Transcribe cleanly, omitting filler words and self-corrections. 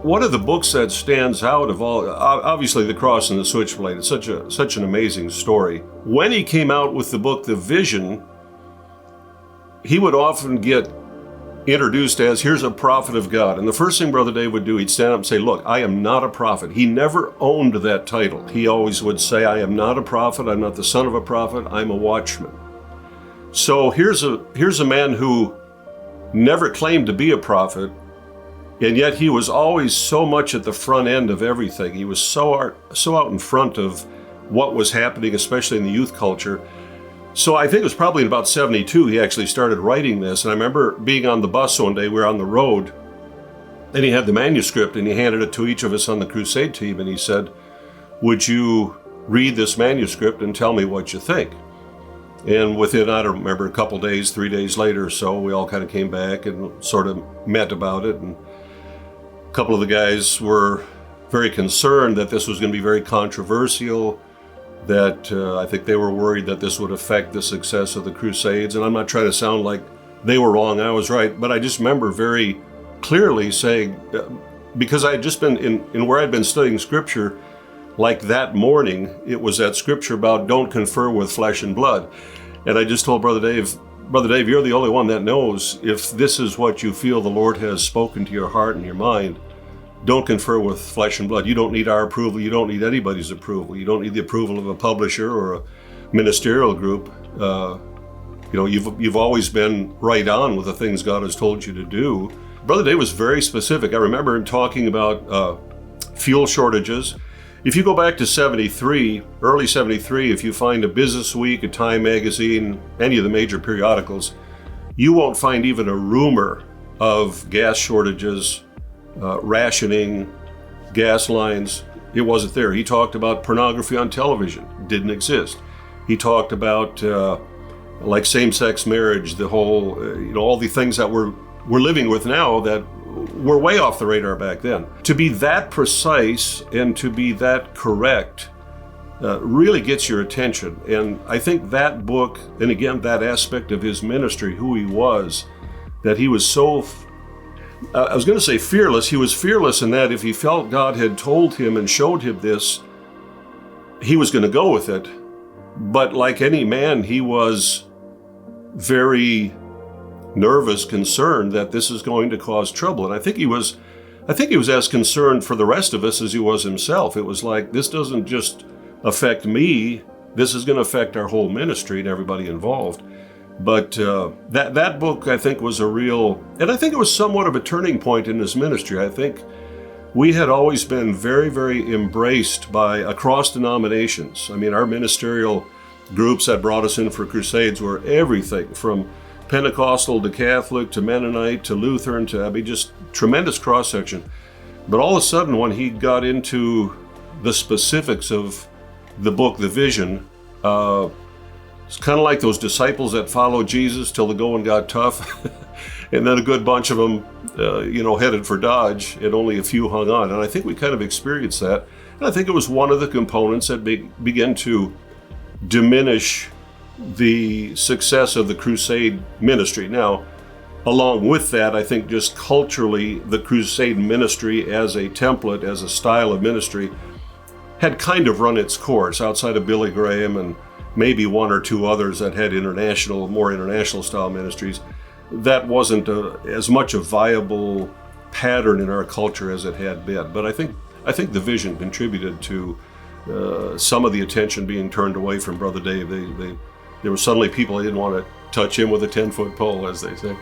One of the books that stands out of all, obviously The Cross and the Switchblade, it's such an amazing story. When he came out with the book, The Vision, he would often get introduced as, here's a prophet of God. And the first thing Brother Dave would do, he'd stand up and say, look, I am not a prophet. He never owned that title. He always would say, I am not a prophet. I'm not the son of a prophet. I'm a watchman. So here's a man who never claimed to be a prophet, and yet he was always so much at the front end of everything. He was so out in front of what was happening, especially in the youth culture. So I think it was probably in about 72 he actually started writing this. And I remember being on the bus one day, we were on the road, and he had the manuscript and he handed it to each of us on the crusade team, and he said, would you read this manuscript and tell me what you think? And within, I don't remember, a couple days, 3 days later or so, we all kind of came back and sort of met about it. And a couple of the guys were very concerned that this was going to be very controversial, that I think they were worried that this would affect the success of the Crusades. And I'm not trying to sound like they were wrong, I was right, but I just remember very clearly saying, because I had just been in where I'd been studying Scripture, like that morning, it was that Scripture about don't confer with flesh and blood. And I just told Brother Dave, you're the only one that knows if this is what you feel the Lord has spoken to your heart and your mind. Don't confer with flesh and blood. You don't need our approval. You don't need anybody's approval. You don't need the approval of a publisher or a ministerial group. You've always been right on with the things God has told you to do. Brother Dave was very specific. I remember him talking about fuel shortages. If you go back to 73, early 73, if you find a Business Week, a Time magazine, any of the major periodicals, you won't find even a rumor of gas shortages, rationing, gas lines. It wasn't there. He talked about pornography on television. Didn't exist. He talked about like same-sex marriage, the whole, all the things that we're living with now that were way off the radar back then. To be that precise and to be that correct really gets your attention. And I think that book, and again, that aspect of his ministry, who he was, that he was so, I was going to say fearless. He was fearless in that if he felt God had told him and showed him this, he was going to go with it. But like any man, he was very nervous, concerned that this is going to cause trouble. And I think he was as concerned for the rest of us as he was himself. It was like, this doesn't just affect me, this is going to affect our whole ministry and everybody involved. But that book, I think, was a real, and I think it was somewhat of a turning point in his ministry. I think we had always been very, very embraced by across denominations. I mean, our ministerial groups that brought us in for crusades were everything from Pentecostal to Catholic to Mennonite to Lutheran to, just tremendous cross-section. But all of a sudden, when he got into the specifics of the book, The Vision, it's kind of like those disciples that followed Jesus till the going got tough. And then a good bunch of them, headed for Dodge, and only a few hung on. And I think we kind of experienced that. And I think it was one of the components that began to diminish the success of the crusade ministry. Now, along with that, I think just culturally, the crusade ministry as a template, as a style of ministry, had kind of run its course outside of Billy Graham and maybe one or two others that had more international style ministries. That wasn't as much a viable pattern in our culture as it had been. But I think the Vision contributed to some of the attention being turned away from Brother Dave. There were suddenly people that didn't want to touch him with a 10-foot pole, as they say.